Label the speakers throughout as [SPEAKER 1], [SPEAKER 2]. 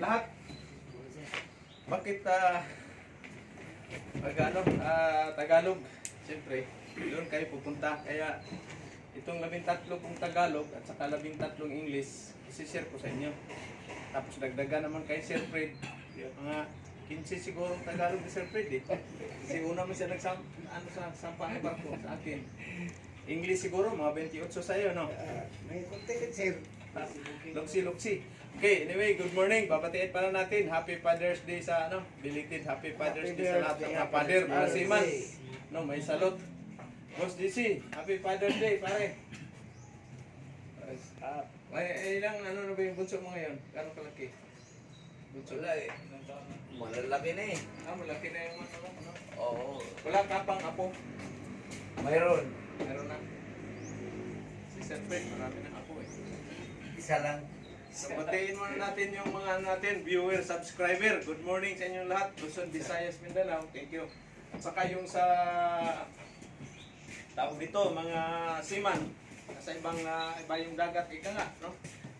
[SPEAKER 1] lahat. Bakit Tagalog? Siyempre, doon kayo pupunta. Kaya itong 13 kong Tagalog at saka 13 English, isi-share ko sa inyo. Tapos dagdagan naman kay Sir Fred. Mga 15 siguro Tagalog ni Sir Fred eh. Kasi una mo siya nagsampa ng barko sa akin. English siguro, mga 28 sa'yo, no?
[SPEAKER 2] May konti sir.
[SPEAKER 1] Luksi. Okay, anyway, good morning. Babatiin pala natin. Happy Father's Day sa belated Happy Father's Day sa lahat ng mga father, mga seaman. No, may salot. Boss DC, Happy Father's Day, pare. May ilang na ba yung bunso mo ngayon? Gano'ng kalaki? Bunso?
[SPEAKER 2] Wala eh. Malalaki na eh.
[SPEAKER 1] Malaki na yung ano.
[SPEAKER 2] Oo.
[SPEAKER 1] Wala ka pang apo?
[SPEAKER 2] Mayroon.
[SPEAKER 1] Meron na. Si Sir Fred, marami ng apo eh.
[SPEAKER 2] Isa lang.
[SPEAKER 1] So, batiin muna natin yung mga viewer, subscriber. Good morning sa inyong lahat. Luzon, Visayas, Mindanao. Thank you. At saka yung sa tawag dito, mga seaman. Sa iba yung dagat, ika nga, no?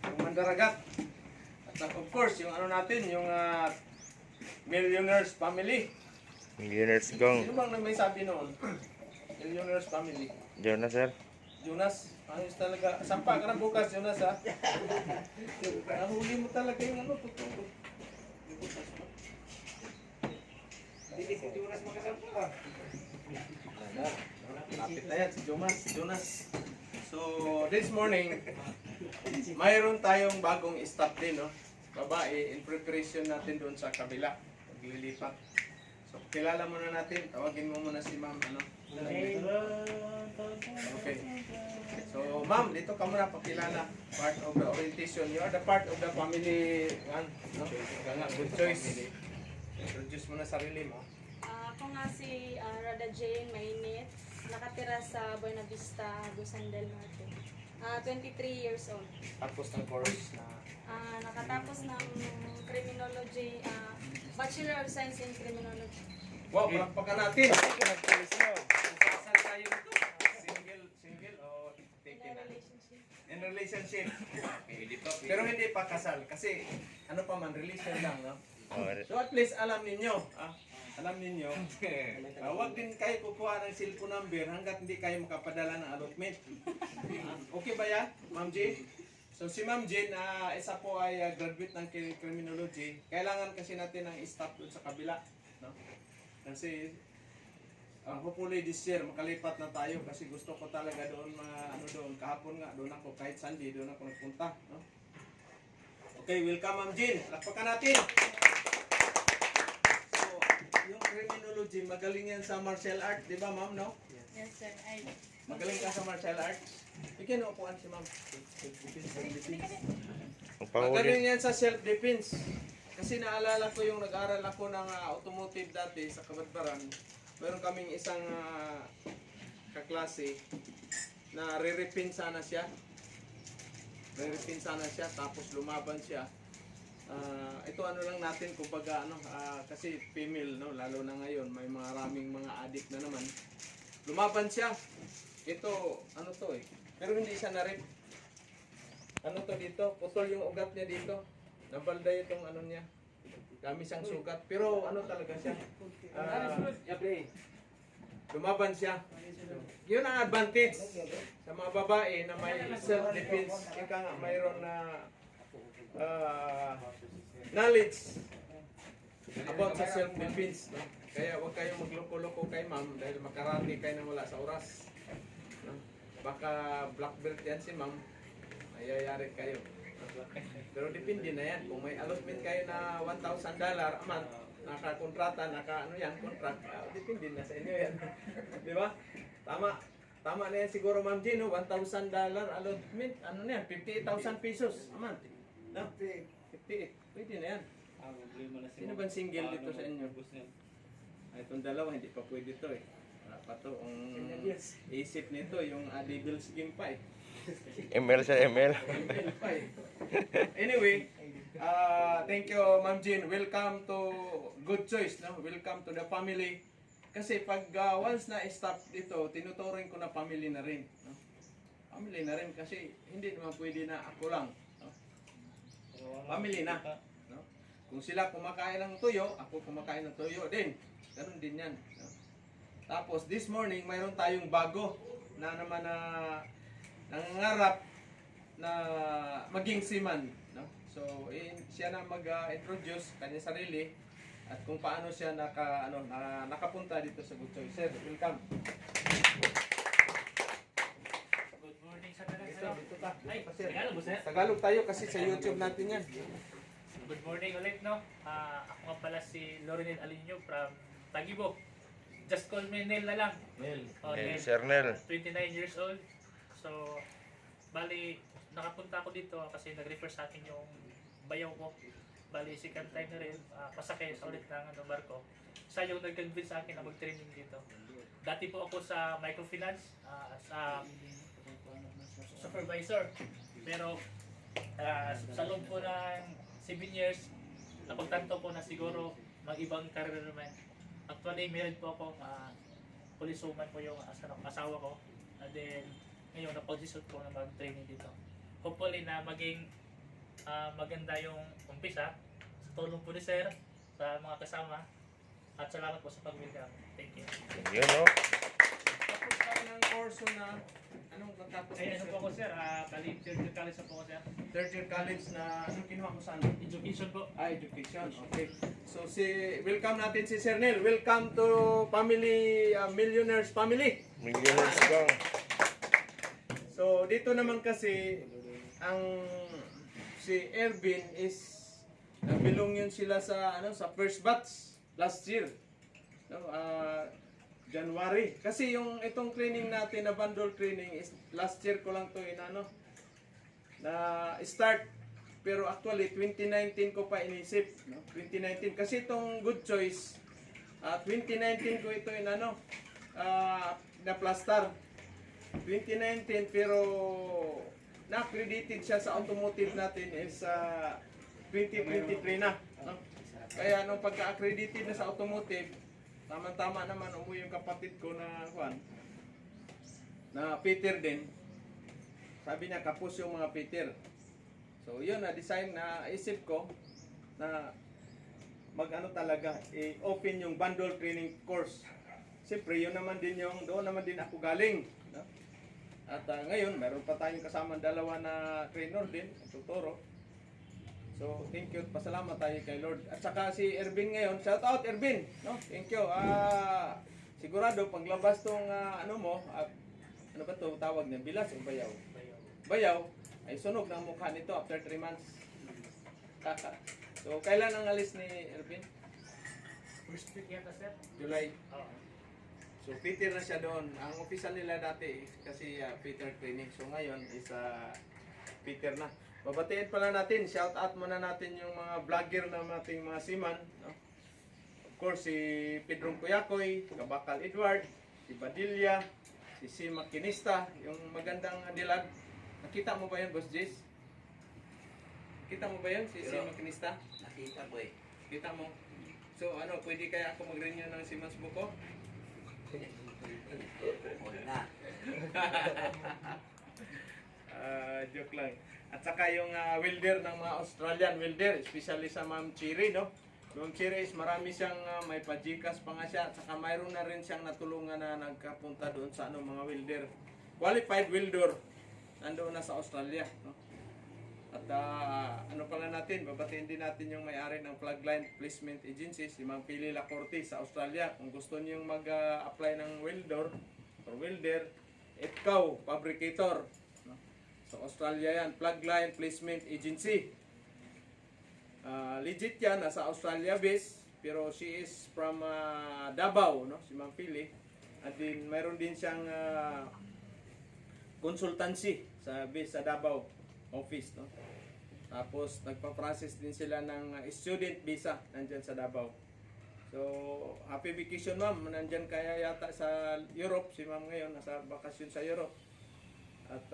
[SPEAKER 1] Yung mandaragat. At of course, yung natin, yung Millionaires Family.
[SPEAKER 3] Millionaires Gong.
[SPEAKER 1] Sino bang may sabi noon? Millionaires Family.
[SPEAKER 3] Jonas, sir.
[SPEAKER 1] Jonas, ayos talaga. Sampa ka na bukas, Jonas, ha? Nahuli mo talaga yung totoo. Bukas mo.
[SPEAKER 2] Hindi si Jonas makasampa.
[SPEAKER 1] Lapit na yan, si Jonas. So, this morning, mayroon tayong bagong stop din, no? Babae, in preparation natin doon sa kabila. Paglilipat. So, kilala muna natin. Tawagin mo muna si ma'am, Okay. So, ma'am, dito ka muna pakilala. Part of the orientation. You are the part of the family, no? Good choice. Introduce mo na sarili mo.
[SPEAKER 4] Ako nga si Rada Jane Mainit. Nakatira sa Buena Vista, Agusan del Norte. 23 years old.
[SPEAKER 1] Tapos ng course na
[SPEAKER 4] Nakatapos ng criminology, Bachelor of Science in Criminology.
[SPEAKER 1] wow, palakpakan natin. Kasal tayo dito. Single o taken na?
[SPEAKER 4] Relationship.
[SPEAKER 1] In relationship. Pero hindi pa kasal kasi ano pa man, relation lang, no? So at least alam ninyo, wag din kayo kukuha ng cellphone number hanggat hindi kayo makapadala ng allotment. Okay ba yan, Ma'am Jane? So si Ma'am Jane, isa po ay graduate ng criminology. Kailangan kasi natin ng staff doon sa kabila, no? Kasi hopefully this year makalipat na tayo kasi gusto ko talaga doon doon kahapon nga doon ako kahit Sunday doon ako nagpunta, no? Okay, welcome Ma'am Jane. Lakpakan natin. So, yung criminology magaling yan sa martial art, di ba Ma'am, no?
[SPEAKER 4] Yes, sir.
[SPEAKER 1] Magaling ka sa martial arts. Bigyan mo upuan si Ma'am. Magaling yan sa self-defense. Kasi naalala ko yung nag-aral ako ng automotive dati sa Kabadbaran. Meron kaming isang kaklase na re-repinsa na siya. Tapos lumaban siya. Ito lang natin kumbaga kasi female, no, lalo na ngayon may maraming mga addict na naman. Lumaban siya. Ito pero hindi siya na-rip. Dito, putol yung ugat niya dito. Nabalday itong niya. Dami siyang sugat. Pero talaga siya. Lumaban siya. Yun ang advantage sa mga babae na may self-defense. Ika nga mayroon na knowledge about sa self-defense. No? Kaya huwag kayong magloko-loko kay ma'am dahil makarati kayo na wala sa oras. No? Baka black belt yan si ma'am. Mayayari kayo. Pero depende na yan. Kung may allotment kayo na $1,000 a month, nakakontrata, contract, depende na sa inyo yan. Di ba? Tama na yan siguro Ma'am Gino, $1,000 allotment, 58,000 pesos a month. No? 58. Pwede na yan. Sino bang single dito sa inyo? Itong dalawa, hindi pa pwede ito eh. Pa to, isip nito, yung Devil's Game pa eh.
[SPEAKER 3] ML siya, ML.
[SPEAKER 1] Anyway, thank you Ma'am Jean. Welcome to Good Choice, no? Welcome to the family. Kasi pag once na stop dito, tinuturing ko na family na rin, no? Family na rin kasi hindi naman pwede na ako lang, no? Family na, no? Kung sila kumakain ng tuyo, ako kumakain ng tuyo din. Ganun din yan. No? Tapos this morning, mayroon tayong bago na naman na nangangarap na maging seaman. No? So, siya na mag-introduce kanya sarili at kung paano siya nakapunta dito sa Butchoy. Sir, welcome.
[SPEAKER 5] Good morning sa tanan,
[SPEAKER 1] Dito,
[SPEAKER 5] sir.
[SPEAKER 1] dito ta.
[SPEAKER 5] Ay,
[SPEAKER 1] Sir.
[SPEAKER 5] Tagalog ba, sir?
[SPEAKER 1] Tagalog tayo kasi sa YouTube natin yan.
[SPEAKER 5] Good morning ulit, no? Ako nga pala si Lorinel Alinio from Tagibo. Just call me Nel na lang. Oh, Nel.
[SPEAKER 3] Sir Nel.
[SPEAKER 5] 29 years old. So, bali, nakapunta ako dito kasi nag-refer sa akin yung bayaw ko. Bali, second time na rin, pasakay sa ulit ng barko. Siya yung nag-convince sa akin na mag-training dito. Dati po ako sa microfinance, sa supervisor. Pero sa loob po ng 7 years, napagtanto ko na siguro mag-ibang career naman. Actually, meron po akong polisuman po yung asawa ko. And then, ngayon, napag-desisyon ko na mag-training dito. Hopefully na maging maganda yung umpisa. Sa tulong po ni Sir, sa mga kasama. At salamat po sa pag-welcome. Thank you.
[SPEAKER 3] Yun, no?
[SPEAKER 1] Tapos tayo ng kurso na, anong natapos
[SPEAKER 5] Ay,
[SPEAKER 1] mo,
[SPEAKER 5] ano
[SPEAKER 1] sir?
[SPEAKER 5] po ako, Sir? Bali, third year college na po ako, Sir.
[SPEAKER 1] Third year college na, anong kinuha mo saan?
[SPEAKER 5] Education po.
[SPEAKER 1] Education. Okay. So, welcome natin si Sir Neil. Welcome to family, Millionaires Family.
[SPEAKER 3] Millionaires Gang.
[SPEAKER 1] So, dito naman kasi, si Ervin is, belong yun sila sa, sa first batch last year. No, January. Kasi itong training natin na bundle training is last year ko lang to na start. Pero actually 2019 ko pa inisip, no? 2019 kasi itong Good Choice 2019 ko ito na plaster. 2019 pero na-accredited siya sa automotive natin is 2023 na, no? Kaya nung pagka-accredited na sa automotive, tama-tama naman umuwi yung kapatid ko na Peter din. Sabi niya kapos yung mga Peter. So yun na-design na isip ko na talaga i-open yung bundle training course. Siyempre yun naman din doon naman din ako galing, no? At ngayon meron pa tayong kasama dalawa na trainer din, tuturo. So, thank you. Pasalamat tayo kay Lord. At saka si Ervin ngayon. Shout out Ervin, no? Thank you. Sigurado paglabas tong ano ba 'to tawag niya? Bilas o bayaw? Bayaw ay sunog ng mukha nito after 3 months. So, kailan ang alis ni Ervin?
[SPEAKER 5] First week yata, Sir.
[SPEAKER 1] July.
[SPEAKER 5] Oo.
[SPEAKER 1] So, Peter na siya doon. Ang official nila dati kasi Peter training. So, ngayon is Peter na. Babatiin pala natin, shout out muna natin yung mga vlogger na ating mga seaman, no? Of course, si Pedro Kuyakoy, Kabakal Edward, si Badilla, si Makinista, yung magandang dilag. Nakita mo ba yun, Boss Jace? Kita mo ba yun, si Makinista?
[SPEAKER 2] Nakita ko eh.
[SPEAKER 1] Kita mo? So, pwede kaya ako mag-renew ng Seaman's Book ko?
[SPEAKER 2] Wala.
[SPEAKER 1] Joke lang. At saka yung welder ng mga Australian welder, especially sa Ma'am Chiri, no? Ma'am Chiri is marami siyang may pajikas pa nga siya. At saka mayroon na rin siyang natulungan na nagkapunta doon sa mga welder. Qualified welder. Nandoon na sa Australia, no? At pala natin, babatiin din natin yung may-ari ng Plugline Placement Agency, si Ma'am Pili Lacorte sa Australia. Kung gusto niyong mag-apply ng welder, ikaw, fabricator, no? Sa Australia yan, Plugline Placement Agency. Legit yan, nasa Australia base, pero she is from Davao, no? Si Ma'am Pili. At din, mayroon din siyang consultancy sa base sa Davao office, no? Tapos nagpa-process din sila ng student visa nandyan sa Davao. So, happy vacation ma'am. Nandyan kaya yata sa Europe. Si ma'am ngayon nasa bakasyon sa Europe. At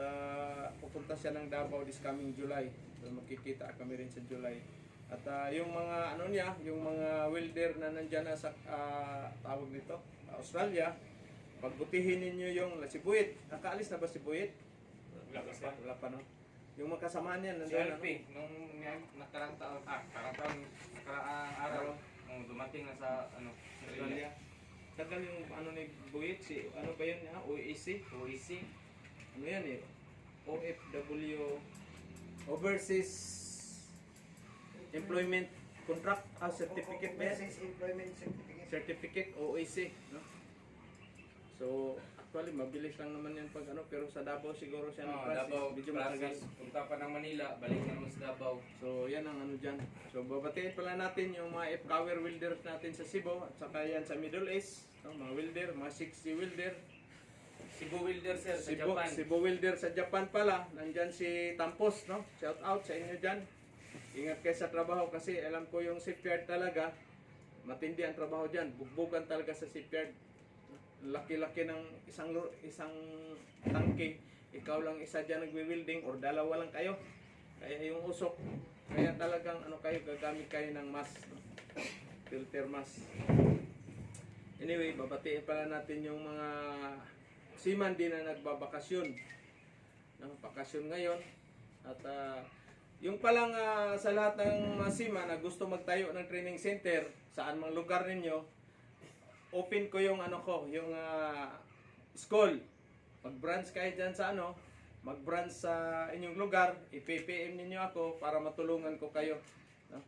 [SPEAKER 1] pupunta siya ng Davao this coming July. So, magkikita kami rin sa July. At yung mga yung mga welder na nandyan na sa tawag nito, Australia, pagbutihin ninyo yung si Buit. Nakaalis na ba si Buit? Wala pa, no? Yung mga kasama niya
[SPEAKER 2] Si
[SPEAKER 1] nandun,
[SPEAKER 2] Alpi, nung nakarang taon,
[SPEAKER 6] dumating na sa ano,
[SPEAKER 1] Australia. Tagal yung ano ni Buit, si ano ba yun? OEC?
[SPEAKER 6] OEC.
[SPEAKER 1] Ano yan eh? OFW Overseas Employment Contract Certificate ba yan?
[SPEAKER 2] Overseas Employment Certificate.
[SPEAKER 1] Certificate OEC, no? So, actually mabilis lang naman yan pag ano, pero sa Davao siguro siya
[SPEAKER 6] Oh,
[SPEAKER 1] process,
[SPEAKER 6] Davao,
[SPEAKER 1] medyo matagal.
[SPEAKER 6] process. Punta pa ng Manila, balik na naman sa Davao.
[SPEAKER 1] So, yan ang ano dyan. So, babatiin pala natin yung mga F-Power welders natin sa Cebu at saka yan sa Middle East, no? Mga welder, mga 60 welder.
[SPEAKER 6] Cebu Welder sir sa
[SPEAKER 1] Cebu,
[SPEAKER 6] Japan.
[SPEAKER 1] Cebu welder sa Japan pala. Nandyan si Tampos, no? Shout out sa inyo dyan. Ingat kayo sa trabaho kasi alam ko yung shipyard talaga, matindi ang trabaho dyan. Bugbugan talaga sa shipyard. Laki-laki ng isang tangke. Ikaw lang isa dyan nagwi-welding or dalawa lang kayo. Kaya yung usok. Kaya talagang ano kayo, gagamit kayo ng mask, no? Filter mask. Anyway, babatiin pala natin yung mga seaman din na nagbabakasyon. No, bakasyon ngayon. At yung palang sa lahat ng mga seaman na gusto magtayo ng training center, saan mang lugar ninyo, open ko yung ano ko, yung school. Mag-branch kayo dyan sa ano, mag-branch sa inyong lugar, i-PPM ninyo ako para matulungan ko kayo. No?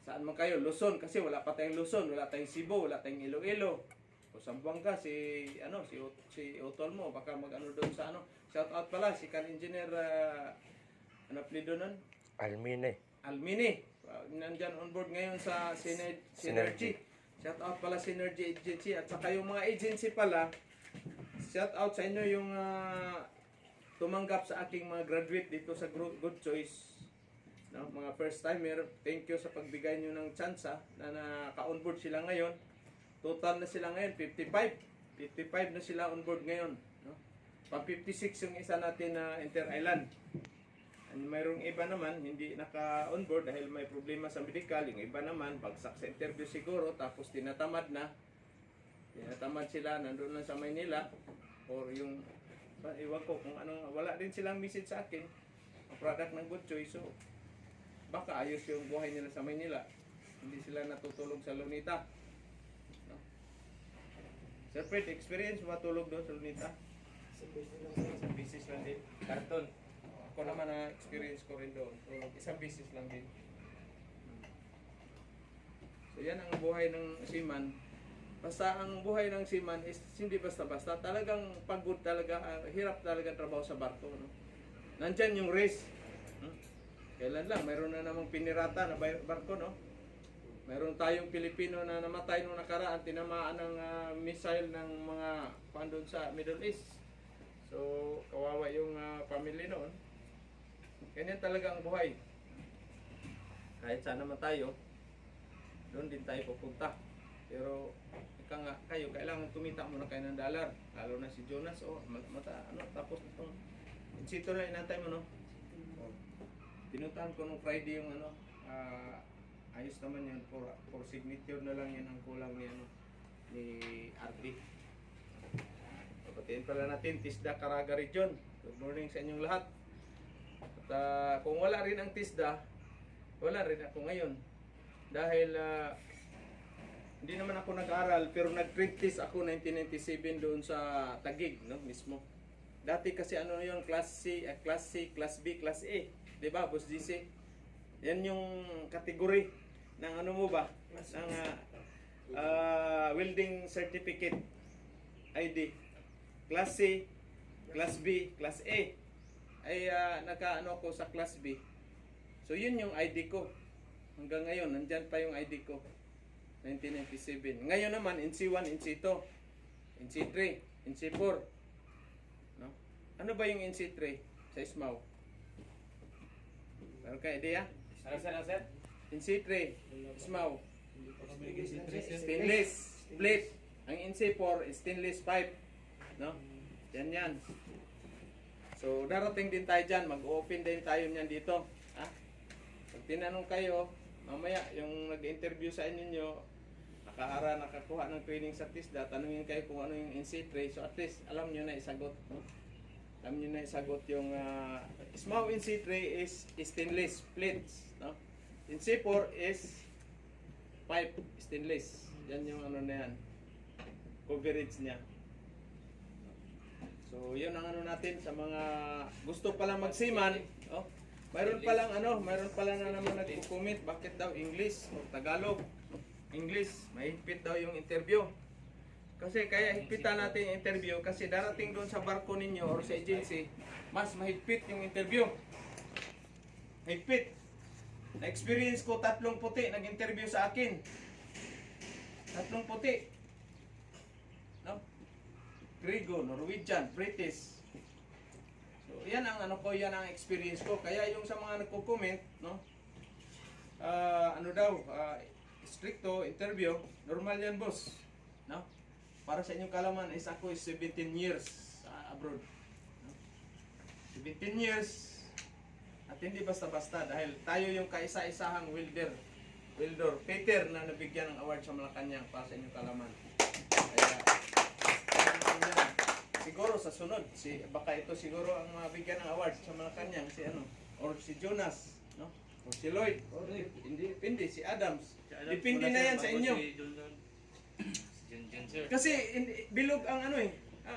[SPEAKER 1] Saan man kayo? Luzon, kasi wala pa tayong Luzon, wala tayong Cebu, wala tayong Iloilo. O Zamboanga, si Utol mo, baka mag-ano doon sa ano. Shout out pala, si kan engineer, ano plido nun?
[SPEAKER 3] Almine.
[SPEAKER 1] Almini. Nandyan on board ngayon sa Synergy. Shout out pala Synergy Agency. At saka yung mga agency pala, shout out sa inyo yung tumanggap sa aking mga graduate dito sa Good Choice. No, mga first timer, thank you sa pagbigay nyo ng tsansa na naka-onboard sila ngayon. Total na sila ngayon, 55. 55 na sila on board ngayon. No? Pag 56 yung isa natin na inter-island. And mayroong iba naman, hindi naka-on board dahil may problema sa medical. Yung iba naman, bagsak sa interview siguro, tapos tinatamad na. Tinatamad sila, nandun lang sa Maynila. Or yung, iwan ko kung anong, wala din silang message sa akin. Ang product ng Good Choice. So, baka ayos yung buhay nila sa Maynila. Hindi sila natutulog sa Lunita. Sir Fred, experience mo matulog doon sa Lunita? Sa business lang din.
[SPEAKER 6] Karton.
[SPEAKER 1] Ako naman na experience ko rin doon. Tulog, isang business lang din. So yan ang buhay ng seaman. Basta ang buhay ng seaman is hindi basta-basta. Talagang pagod talaga, hirap talaga ang trabaho sa barko. No? Nandyan yung race. Kailan lang, mayroon na namang pinirata na barko, no? Mayroon tayong Pilipino na namatay nung nakaraan, tinamaan ng missile ng mga pandon sa Middle East. So, kawawa yung family noon. Ganyan talaga ang buhay. Kahit saan naman tayo, doon din tayo pupunta. Pero, ika nga, kayo, kailangan kumita muna kayo ng dollar. Lalo na si Jonas, tapos itong insito na inantay mo, no? Pinuntahan ko nung Friday yung ayos naman yun, for signature na lang yan ang kulang ni, ni RD. Papatiin pala natin, Tisda Caraga Region. Good morning sa inyong lahat. At kung wala rin ang Tisda, wala rin ako ngayon. Dahil hindi naman ako nag-aral, pero nag-practice ako 1997 doon sa Taguig, no, mismo. Dati kasi ano yun, Class C, Class B, Class A. Diba, Boss GC? Yan yung kategory ng ano mo ba? Ng welding certificate ID. Class C, Class B, Class A. Ay naka-ano ko sa Class B. So yun yung ID ko. Hanggang ngayon, nandyan pa yung ID ko. 1997. Ngayon naman, NC1, NC2, NC3, NC4. No? Ano ba yung NC3 sa ISMAW? Meron ka idea?
[SPEAKER 6] Ano sir?
[SPEAKER 1] NC3, ISMAW. Stainless plate. Ang NC4 is stainless pipe. No? Yan. So, darating din tayo dyan. Mag-open din tayo niyan dito. Ha? Pag tinanong kayo, mamaya, yung nag-interview sa inyo, nakakuha ng training sa TISDA, tanungin kayo kung ano yung NC3. So, at least, alam nyo na isagot. No? Alam nyo na isagot yung ISMAW NC3 is stainless plates. No? NC4 is pipe, stainless. Yan yung ano na yan. Coverage niya. So, yun ang ano natin sa mga gusto palang magsiman. Oh, mayroon palang na naman nagko-comment bakit daw English o Tagalog. English, mahigpit daw yung interview. Kasi kaya higpitan natin yung interview kasi darating doon sa barko ninyo or sa agency, mas mahigpit yung interview. Higpit. Na-experience ko 3 puti nag-interview sa akin. 3 puti. No? Griego, Norwegian, British. So, yan ang ano ko, yan ang experience ko. Kaya yung sa mga nagko-comment, no? Stricto interview, normal yan, boss. No? Para sa inyong kalaman, ako is 17 years abroad. No? 17 years at hindi basta-basta dahil tayo yung kaisa-isahang welder Peter na nabigyan ng award sa Malacanang para sa inyong kalaman. Kaya yan. Siguro sa sunod baka ito siguro ang mabigyan ng award sa Malacanang si or si Jonas, no? O si Lloyd, hindi si Adams. Depende na yan sa inyo. Kasi bilog ang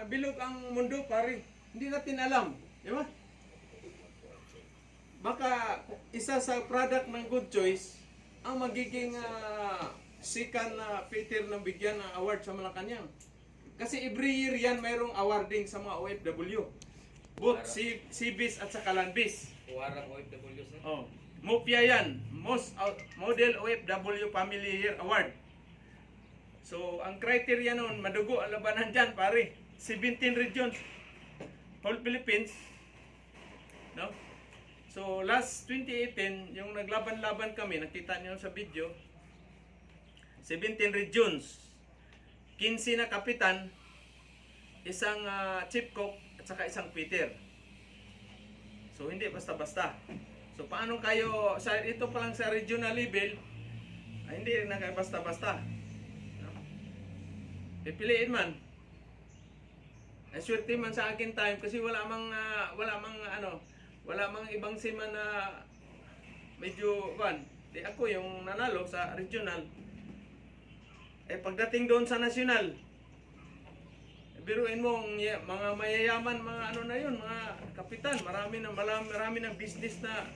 [SPEAKER 1] bilog ang mundo, pare. Hindi natin alam, di ba? Baka isa sa product ng Good Choice ang magiging second na Peter na bigyan ng award sa Malacanang. Kasi every year yan mayroong awarding sa mga OFW. Both Seabees at saka Landbees.
[SPEAKER 6] Huwarang OFW, sir.
[SPEAKER 1] Oh. Mupia yan. Model OFW Family Year Award. So, ang criteria noon, madugo ang labanan dyan, pare. 17 regions. Whole Philippines. No? So, last 2018, yung naglaban-laban kami, nakita niyo sa video, 17 regions. 15 na kapitan, isang chief cook, at saka isang Peter. So, hindi basta-basta. So, paano kayo, ito pa lang sa regional level, hindi rin na kayo basta-basta. No? Pipiliin man. Ay, swerte man sa akin time kasi wala mang ibang seaman na medyo, di ako yung nanalo sa regional. Eh, pagdating doon sa national, biruin mo, mga mayayaman, mga mga kapitan, marami ng business na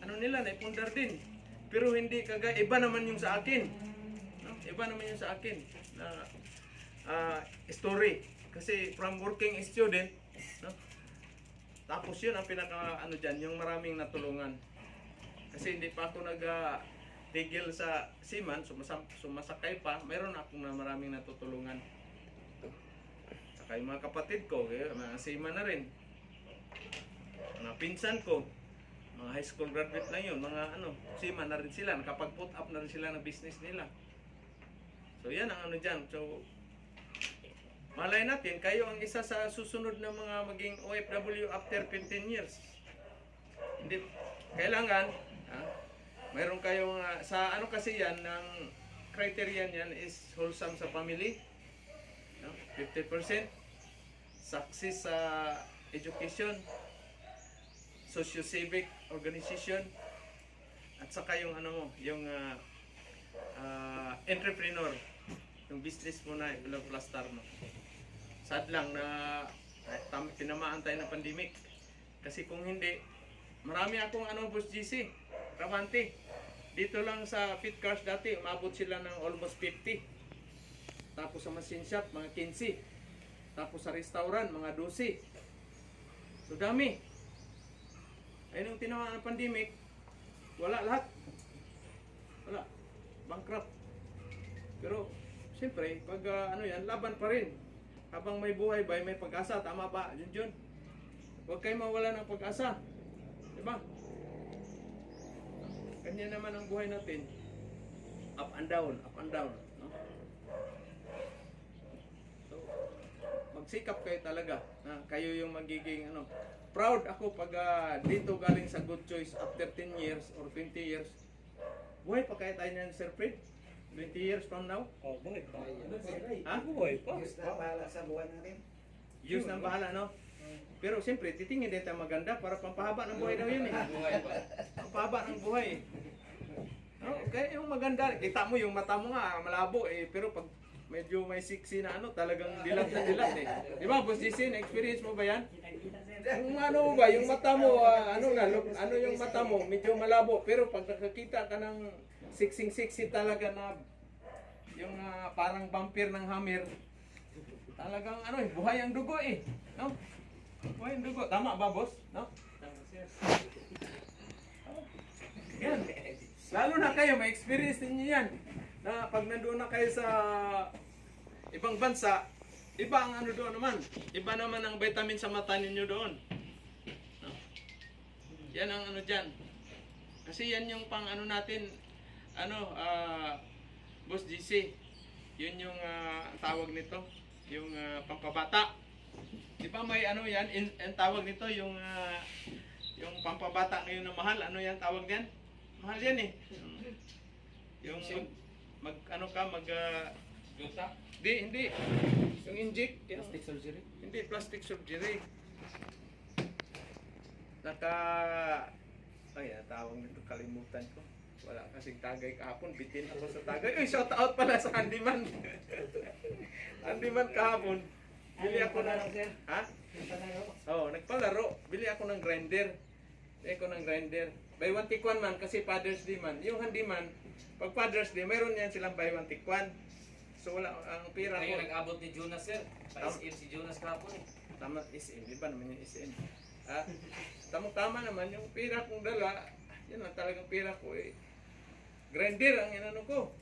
[SPEAKER 1] nila, naipundar din. Pero hindi iba naman yung sa akin. No? Iba naman yung sa akin na story. Kasi from working student, no? Tapos yun ang pinaka dyan, yung maraming natulungan. Kasi hindi pa ako tigil sa seaman, sumasakay pa, mayroon akong maraming natutulungan. Saka yung mga kapatid ko, mga seaman na rin. Mga pinsan ko, mga high school graduate lang yun, mga seaman na rin sila, nakapag-put up na rin sila ng business nila. So yan ang dyan. So, malay natin, kayo ang isa sa susunod na mga maging OFW after 15 years. Hindi, kailangan, mayroon kayong, sa kasi yan, ng criteria yan is wholesome sa family, 50%, success sa education, socio-civic organization, at saka yung entrepreneur, yung business mo na iplastar mo. Sad lang na tinamaan tayo ng pandemic. Kasi kung hindi, marami akong Boss GC, Ramante. Dito lang sa Fit Cars dati, umabot sila ng almost 50. Tapos sa machine shop, mga 15. Tapos sa restaurant, mga 12. So dami. Ayun yung tinamaan ng pandemic, wala lahat. Wala. Bankrupt. Pero, siyempre, pag laban pa rin. Habang may buhay ba, may pag-asa. Tama ba, Junjun? Huwag kayo mawala ng pag-asa. Diba? Kanya naman ang buhay natin. Up and down, up and down. No? So, magsikap kayo talaga. Kayo yung magiging, proud ako pag dito galing sa Good Choice after 10 years or 20 years. Buhay pa kaya tayo niyan, Sir Fred? 20 years from now?
[SPEAKER 2] Oh, buhay pa.
[SPEAKER 1] Ha?
[SPEAKER 2] Buhay pa. Diyos na bahala sa buhay natin.
[SPEAKER 1] Diyos nang bahala, no? Pero siyempre, titingin din tayo maganda para pampahaba ng buhay daw yun eh.
[SPEAKER 6] Buhay pa.
[SPEAKER 1] Pampahaba ng buhay. Oh, kaya yung maganda, kita mo yung mata mo nga malabo eh, pero pag medyo may sexy na ano, talagang dilat na dilat eh. Di ba, Boss JC, na-experience mo ba yan? Yung ano ba, yung mata mo, ano yung mata mo, medyo malabo, pero pag nakakita ka ng sexy talaga na yung parang vampire ng hammer, talagang ano eh, buhay ang dugo eh. No? Buhay ang dugo. Tama ba, boss? No? Yan. Lalo na kayo, may experience ninyo yan. Na pag nandoon na kayo sa ibang bansa, iba ang ano doon naman. Iba naman ang vitamin sa mata ninyo doon. No? Yan ang ano dyan. Kasi yan yung pang ano natin, Boss GC. Yun yung tawag nito, yung pampabata. Di ba may ano yan, ang tawag nito, yung pampabata ngayon na mahal. Ano yan tawag yan? Mahal yan eh. Yung
[SPEAKER 6] Juta?
[SPEAKER 1] hindi. Yung inject.
[SPEAKER 6] Plastic surgery?
[SPEAKER 1] Hindi, plastic surgery. Ay, tawag nito, kalimutan ko. Wala kasing tagay kahapon, bitin ako sa tagay. Uy, shout out pala sa Handyman. Handyman kahapon. Bili ako ng... Ha? Oo, nagpalaro. Bili ako ng grinder. Buy one take one man kasi Father's Day man. Yung Handyman, pag Father's Day, mayroon yan silang buy one take one. So wala, ang pira
[SPEAKER 6] Kayo
[SPEAKER 1] ko...
[SPEAKER 6] nag-abot ni Jonas, sir. Pa-SM si Jonas kahapon eh.
[SPEAKER 1] Tama, SM. Di ba naman yung SM? Tama naman yung pira kong dala. Yan ang talagang pira ko eh. Grinder ang inano ko.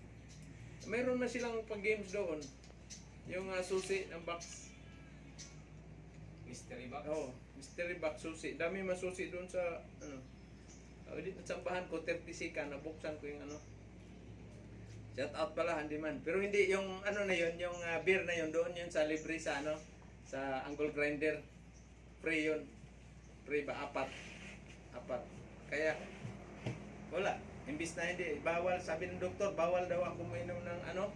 [SPEAKER 1] Meron na silang pag-games doon. Yung susi ng box.
[SPEAKER 6] Mystery box?
[SPEAKER 1] Oo, mystery box susi. Dami masusi doon sa dito sa sambahan ko, 30 sika, nabuksan ko yung ano. Shout out pala, Handyman. Pero hindi yung ano na yun, yung beer na yun, doon yun sa libre sa ano, sa angle grinder. Free yun. Free ba? Apat. Kaya, wala. Imbis na hindi, bawal, sabi ng doktor, bawal daw ako mainom ng ano,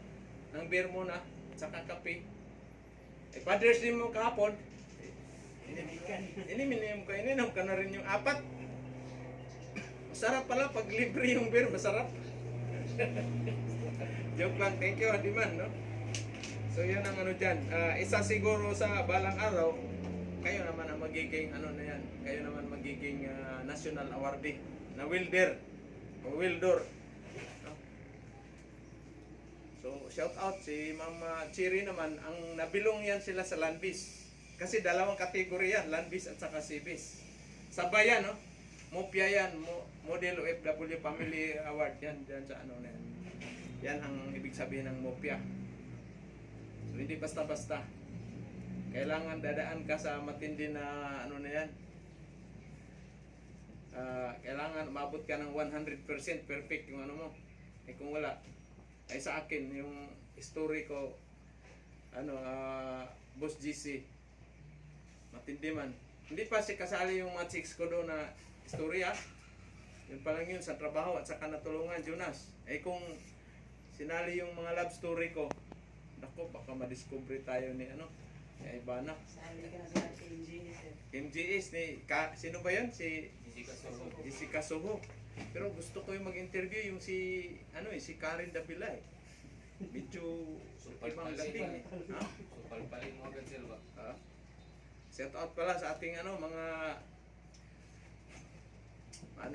[SPEAKER 1] ng beer muna, saka kape. Father's Day mo kahapon, ininom ka na rin yung apat. Masarap pala pag libre yung beer, masarap. Joke lang, thank you Handyman, no? So yun ang ano dyan. Isa siguro sa balang araw, kayo naman ang magiging ano na yan, kayo naman magiging national awardee na welder o weldor. No? So shout out si Mama Chiri naman, ang nabilong yan sila sa Landbis. Kasi dalawang kategory yan, Landbis at saka Cibis. Sabay yan, no? Mopia yan, Model OFW Family Award yan, dyan sa ano na yan. Yan ang ibig sabihin ng Mopia. So hindi basta-basta. Kailangan dadaan ka sa matindi na ano na yan. Kailangan umabot ka ng 100% perfect yung ano mo. Eh kung wala, ay sa akin yung story ko, Boss GC, matindi man. Hindi pa si kasali yung mga chicks ko doon na istorya. Yun pa lang yun sa trabaho at saka natulungan Jonas. Eh kung sinali yung mga love story ko, nako baka madiscover tayo ni ano, ni Ivana.
[SPEAKER 2] Sali ka na sa MGS eh.
[SPEAKER 1] MGS ni sino ba yun? Si
[SPEAKER 6] Jessica Soho.
[SPEAKER 1] Jessica Soho. Pero gusto ko yung mag-interview yung si Karen Davila eh. Medyo ibang dating eh. Ha?
[SPEAKER 6] So, palpalin mo agad, sir ba?
[SPEAKER 1] Shout out pala sa ating mga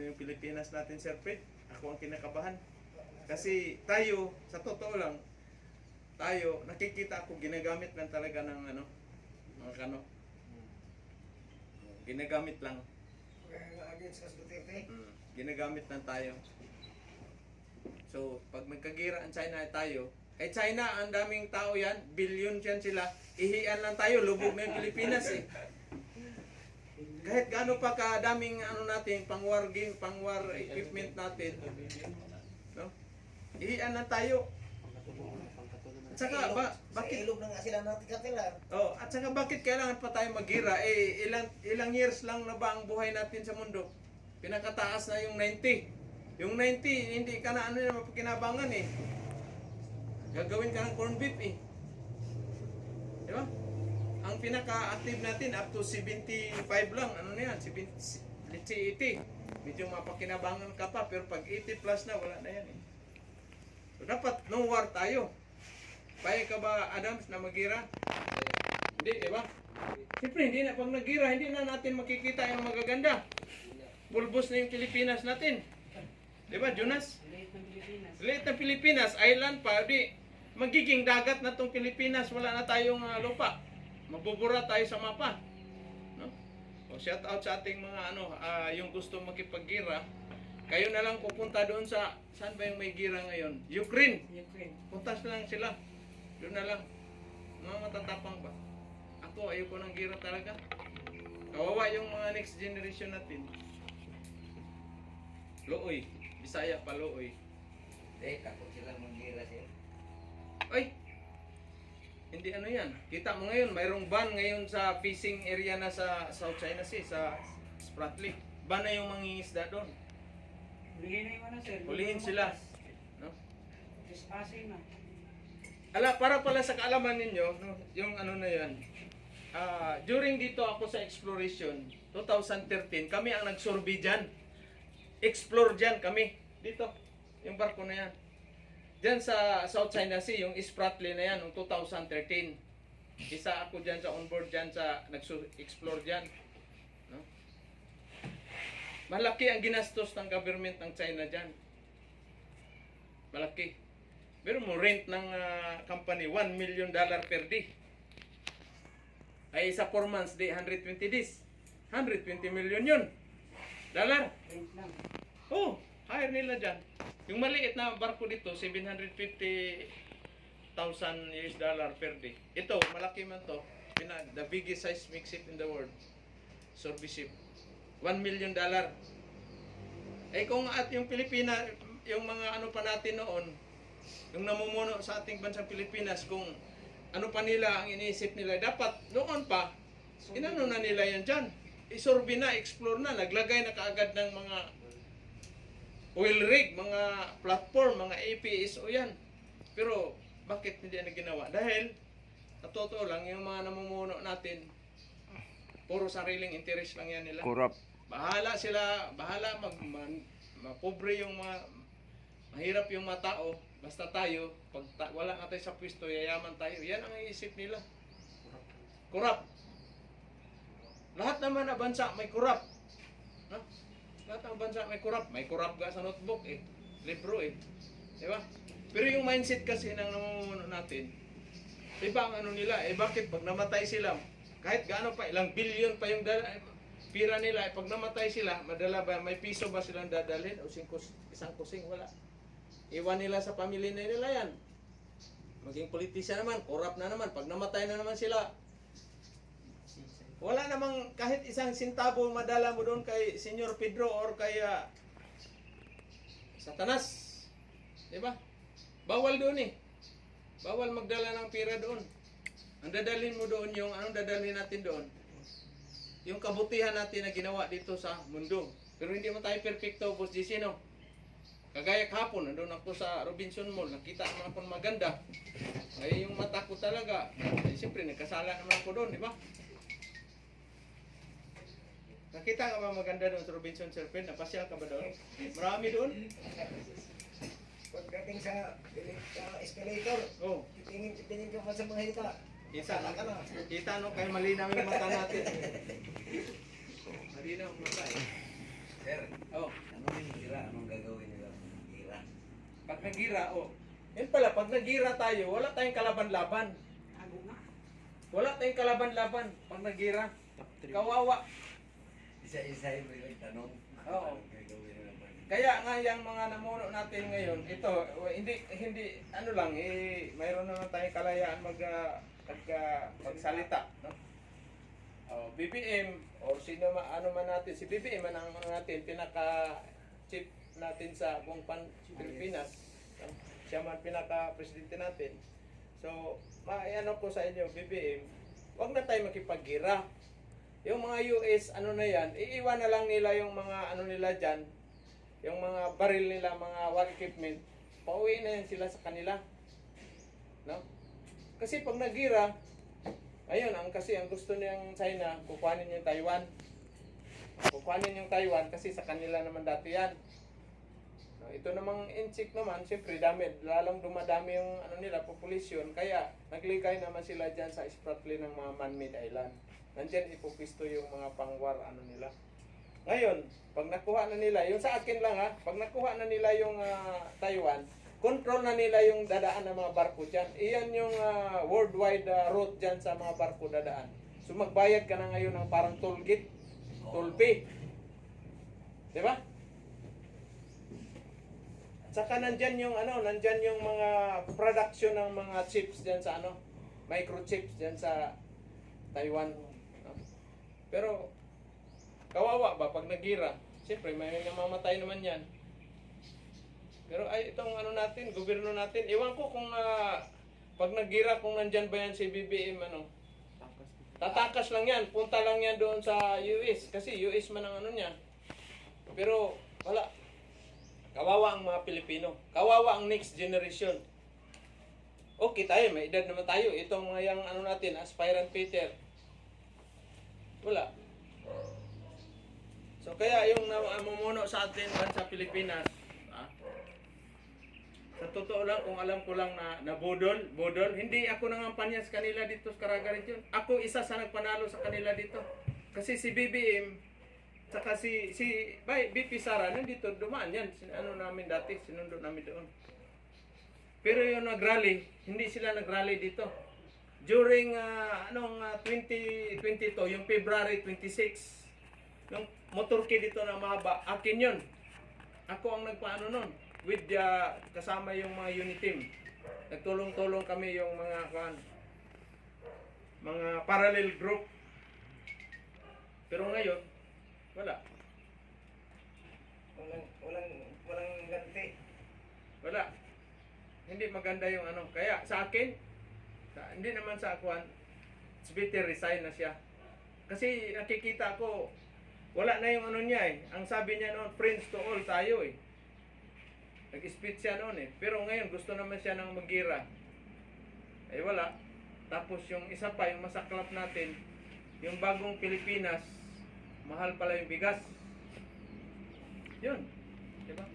[SPEAKER 1] yung Pilipinas natin, Sir Fred. Ako ang kinakabahan. Kasi tayo, sa totoo lang, tayo, nakikita ako ginagamit lang talaga ng mga kano. Ginagamit lang.
[SPEAKER 2] Against us Duterte.
[SPEAKER 1] Ginagamit lang tayo. So, pag magkagira ang China tayo, China, ang daming tao yan, billion yan sila, ihian lang tayo, lubog na yung Pilipinas eh. Kahit gaano pa kadaming natin, pang-war game, pang-war equipment natin, no? Ihian lang tayo. At saka, bakit?
[SPEAKER 2] Sa ilog na nga sila natikatila.
[SPEAKER 1] Oh, at saka bakit kailangan pa tayo magira? Ilang years lang na ba ang buhay natin sa mundo? Pinakataas na yung 90. Yung 90, hindi ka na mapakinabangan eh. Gagawin ka ng corn beef eh. Di ba? Ang pinaka-active natin up to 75 lang. Ano na yan? 80. medyo mapakinabangan ka pa, pero pag 80 plus na, wala na yan eh. So, dapat no war tayo. Payag ka ba, Adams, na magira? Hindi, di ba? Siyempre, hindi na, pag nagira, hindi na natin makikita yung magaganda. Bulbos na yung Pilipinas natin. Di ba, Jonas?
[SPEAKER 2] Liit ng Pilipinas.
[SPEAKER 1] Liit ng Pilipinas, island pa, di, magiging dagat na tong Pilipinas, wala na tayong lupa. Mabubura tayo sa mapa. No? O, shout out sa ating mga yung gusto makipaggira. Kayo na lang pupunta doon sa, saan ba yung may gira ngayon? Ukraine.
[SPEAKER 2] Ukraine.
[SPEAKER 1] Puntas na lang sila. Doon na lang. Mga matatapang ba? Ako, ayoko ng gira talaga. Kawawa yung mga next generation natin. Looy. Bisaya pa looy.
[SPEAKER 2] Takot sila mangira sir.
[SPEAKER 1] Ay! Hindi ano yan. Kita mo ngayon, mayroong ban ngayon sa fishing area na sa South China Sea, sa Spratly. Ban na yung mangingisda doon.
[SPEAKER 2] Hulihin na yung ano sir.
[SPEAKER 1] Hulihin sila. No?
[SPEAKER 2] Trespassing na.
[SPEAKER 1] Ala, para pala sa kaalaman ninyo, no, yung ano na yan. During dito ako sa exploration, 2013, kami ang nag-survey dyan. Explore dyan kami. Dito, yung barko na yan. Dyan sa South China Sea, yung Spratly na yan, noong 2013. Isa ako dyan sa onboard dyan sa nag-explore dyan. No? Malaki ang ginastos ng government ng China dyan. Malaki. Pero mo rent ng company, $1 million per day. Ay sa 4 months, day, 120 days. 120 million yun. Dollar.
[SPEAKER 2] Rent lang.
[SPEAKER 1] Oh, hire nila dyan. Yung maliit na barko dito, $750,000 per day. Ito, malaki man to. The biggest seismic ship in the world. Survey ship. $1 million. Eh kung at yung Pilipinas, yung mga ano pa natin noon, yung namumuno sa ating bansang Pilipinas, kung ano pa nila ang iniisip nila, dapat noon pa, inano na nila yan dyan. I-survey na, explore na, naglagay na kaagad ng mga oil rig, mga platform, mga APSO yan. Pero bakit hindi na ginawa? Dahil, sa totoo lang, yung mga namumuno natin, puro sariling interest lang yan nila.
[SPEAKER 3] Kurap.
[SPEAKER 1] Bahala sila, bahala mapobre yung mga, mahirap yung mga tao, basta tayo, pag wala nga tayo sa pwesto, yayaman tayo. Yan ang iisip nila. Kurap. Lahat naman na bansa may kurap. No? Lahat ng bansa may kurap. May kurap ka sa notebook eh. Libro eh. Di ba? Pero yung mindset kasi ng namumuno natin, iba ang ano nila, eh bakit pag namatay sila, kahit gaano pa, ilang billion pa yung pira nila, eh pag namatay sila, madala ba, may piso ba silang dadalhin? O isang kusing, wala. Iwan nila sa pamilya nila yan. Maging politisyan naman, corrupt na naman, pag namatay na naman sila, wala namang kahit isang sintabo madala mo doon kay Senyor Pedro or kay Satanas. Di ba? Bawal doon eh. Bawal magdala ng pera doon. Ang dadalhin mo doon yung, anong dadalhin natin doon? Yung kabutihan natin na ginawa dito sa mundo. Pero hindi mo tayo perfecto, Boss JC, no? Kagaya kahapon, nandun ako sa Robinson Mall, nakita naman ako maganda. Ay, yung mata ko talaga, ay, siyempre, nagkasala naman ako doon, di ba? Nakita ka ba maganda doon sa Robinson Serpent? Napasyal ka ba doon? Marami doon?
[SPEAKER 2] Pagdating sa escalator,
[SPEAKER 1] Oh,
[SPEAKER 2] tingin ka pa sa mga hita.
[SPEAKER 1] kita no, kaya malinaw yung mata natin. Malinaw ang mata eh.
[SPEAKER 2] Sir,
[SPEAKER 1] Oh,
[SPEAKER 2] anong gira? Anong gagawin nila? Gira.
[SPEAKER 1] pag nagira, oh. Yun pala, pag nagira tayo, wala tayong kalaban-laban. Wala tayong kalaban-laban pag nagira. Kawawa.
[SPEAKER 2] Isa-isa yung tanong.
[SPEAKER 1] Oo.
[SPEAKER 2] Anong gagawin nila?
[SPEAKER 1] Kaya nga yung mga namuno natin ngayon, ito, hindi ano lang, mayroon naman tayong kalayaan magsalita, no? BBM, or sino ano man natin, si BBM man ang natin, pinaka-chief natin sa buong Pilipinas. No? Siya man pinaka-presidente natin. So, ano ko sa inyo, BBM, wag na tayo makipaggira. Yung mga US, ano na yan, iiwan na lang nila yung mga ano nila dyan, yung mga baril nila, mga war equipment, pauwi na yan sila sa kanila. No? Kasi pag nagira, ayun, kasi ang gusto niyang China, kukuhanin niya Taiwan. kukuhanin yung Taiwan kasi sa kanila naman dati yan. Ito namang Inchik naman, siyempre lalong dumadami yung nila, population, kaya nagligay naman sila dyan sa spratly ng mga man-made island. Nandyan ipupisto yung mga pangwar nila. Ngayon, pag nakuha na nila, yung sa akin lang pag nakuha na nila yung Taiwan, control na nila yung dadaan ng mga barko dyan. Iyan yung worldwide route dyan sa mga barko dadaan. So magbayad ka na ngayon ng parang toll gate, toll fee. Diba? Saka nandyan yung nandyan yung mga production ng mga chips diyan sa microchips diyan sa Taiwan. Pero kawawa ba pag nagira? Siyempre may namamatay naman yan. Pero itong natin, gobyerno natin, iwan ko kung pag nagira kung nandyan ba yan si BBM tatakas lang yan, punta lang yan doon sa US kasi US man ang niya. Pero wala. Kawawa ang mga Pilipino. Kawawa ang next generation. Okay tayo, may edad naman tayo. Itong mga yung natin, aspirant Peter. Wala. So kaya yung namumuno sa atin sa Pilipinas, sa totoo lang, kung alam ko lang na bodol, hindi ako nangampanya sa kanila dito sa Caraga Region. Ako isa sa nagpanalo sa kanila dito. Kasi si BBM, saka si BP Sara, nandito, dumaan yan. Namin dati, sinundo namin doon. Pero yung nag-rally, hindi sila nag-rally dito. During 2022, yung February 26, yung motorkay dito na mahaba, akin yun. Ako ang nagpaano nun, with kasama yung mga unit team. Nagtulong-tulong kami yung mga parallel group. Pero ngayon, wala.
[SPEAKER 2] Walang ganti.
[SPEAKER 1] Wala. Hindi maganda yung Kaya sa akin, hindi naman sa akuan, better resign na siya. Kasi nakikita ko, wala na yung niya Ang sabi niya noon, friends to all tayo Nag-speech siya noon Pero ngayon, gusto naman siya ng magira. Wala. Tapos yung isa pa, yung masaklap natin, yung bagong Pilipinas, mahal pala yung bigas. Yun. Diba?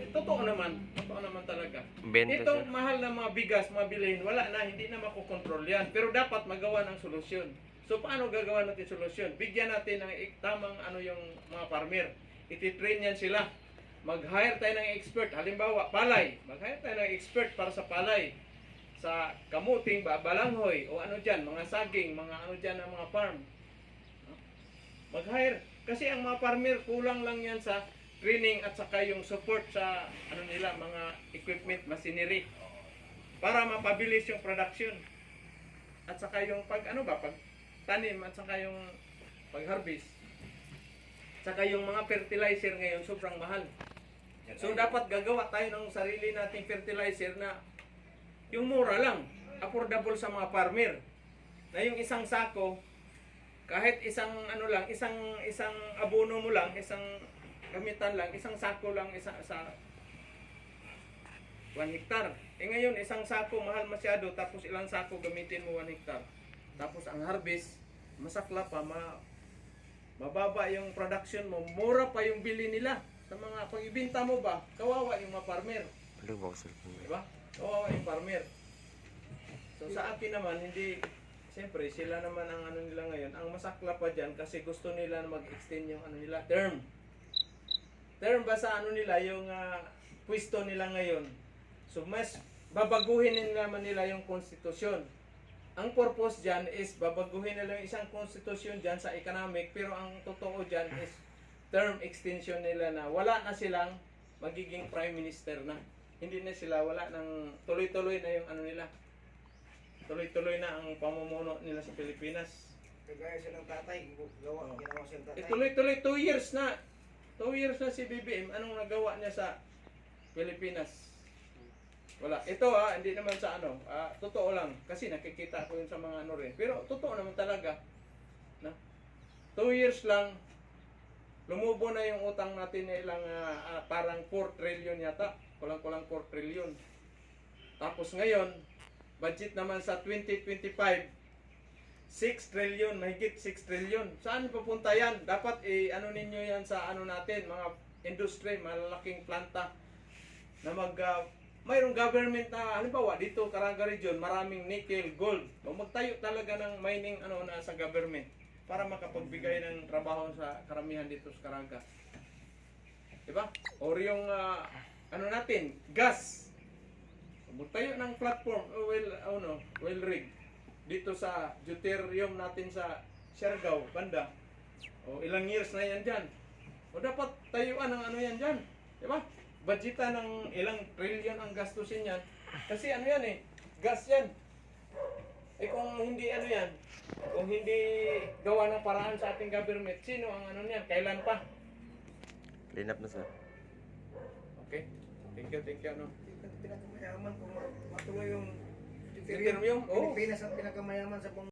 [SPEAKER 1] Totoo naman. Totoo naman talaga.
[SPEAKER 3] Benta,
[SPEAKER 1] Itong
[SPEAKER 3] sir.
[SPEAKER 1] mahal na mga bigas, mga bilhin, wala na, hindi na makokontrol yan. Pero dapat magawa ng solusyon. So, paano gagawa natin solusyon? Bigyan natin ng tamang yung mga farmer. Ititrain yan sila. Mag-hire tayo ng expert. Halimbawa, palay. Mag-hire tayo ng expert para sa palay. Sa kamuting, balanghoy, o dyan, mga saging, mga dyan ng mga farm. Mag-hire. Kasi ang mga farmer, kulang lang yan sa training at saka yung support sa nila, mga equipment, machinery. Para mapabilis yung production. At saka yung pag tanim at saka yung pag-harvest. Saka yung mga fertilizer ngayon, sobrang mahal. So dapat gagawa tayo ng sarili nating fertilizer na yung mura lang, affordable sa mga farmer. Na yung isang sako, kahit isang isang abono mo lang, isang gamitan lang, isang sako lang sa 1 hektar. Ngayon, isang sako mahal masyado, tapos ilang sako gamitin mo 1 hektar. Tapos ang harvest, masakla pa, mababa yung production mo, mura pa yung bili nila. Sa mga pag-ibinta mo ba, kawawa yung mga farmer. Diba? Kawawa yung farmer. So sa akin naman, hindi, siyempre, sila naman ang nila ngayon. Ang masakla pa dyan kasi gusto nila mag-extend yung nila, term. Term ba sa nila, yung pwesto nila ngayon. So mas babaguhin naman nila yung konstitusyon. Ang purpose dyan is babaguhin nila yung isang konstitusyon dyan sa economic, pero ang totoo dyan is term extension nila na wala na silang magiging prime minister na. Hindi na sila, wala nang tuloy-tuloy na yung nila. Tuloy-tuloy na ang pamumuno nila sa Pilipinas.
[SPEAKER 2] Kagaya silang tatay, ginawa silang tatay.
[SPEAKER 1] Tuloy-tuloy, 2 years na. 2 years na si BBM, anong nagawa niya sa Pilipinas? Wala. Ito hindi naman sa totoo lang. Kasi nakikita ko yun sa mga rin. Pero totoo naman talaga. Na, 2 years lang, lumubo na yung utang natin na ilang parang 4 trillion yata. Kulang-kulang 4 trillion. Tapos ngayon, budget naman sa 2025, 6 trillion, mahigit 6 trillion. Saan papunta yan? Dapat ano ninyo yan sa ano natin, mga industry, malalaking planta na mayroong government na halimbawa dito Caraga region, maraming nickel, gold. Magtayo talaga ng mining ano na sa government para makapagbigay ng trabaho sa karamihan dito sa Caraga. Diba? Or yung ano natin, gas. Magtayo ng platform, well rig dito sa deuterium natin sa Siargao, banda. O ilang years na yan dyan. O dapat tayuan ng ano yan dyan. Diba? Budgetan ng ilang trillion ang gastusin yan. Kasi ano yan gas yan. Kung hindi ano yan, kung hindi gawa ng paraan sa ating government, sino ang ano niyan? Kailan pa?
[SPEAKER 3] Clean up na sir.
[SPEAKER 1] Okay. Thank you, no?
[SPEAKER 2] Pinakamayaman kung matuloy yung
[SPEAKER 1] Deuterium, oh.
[SPEAKER 2] Pilipinas ang pinakamayaman sa buong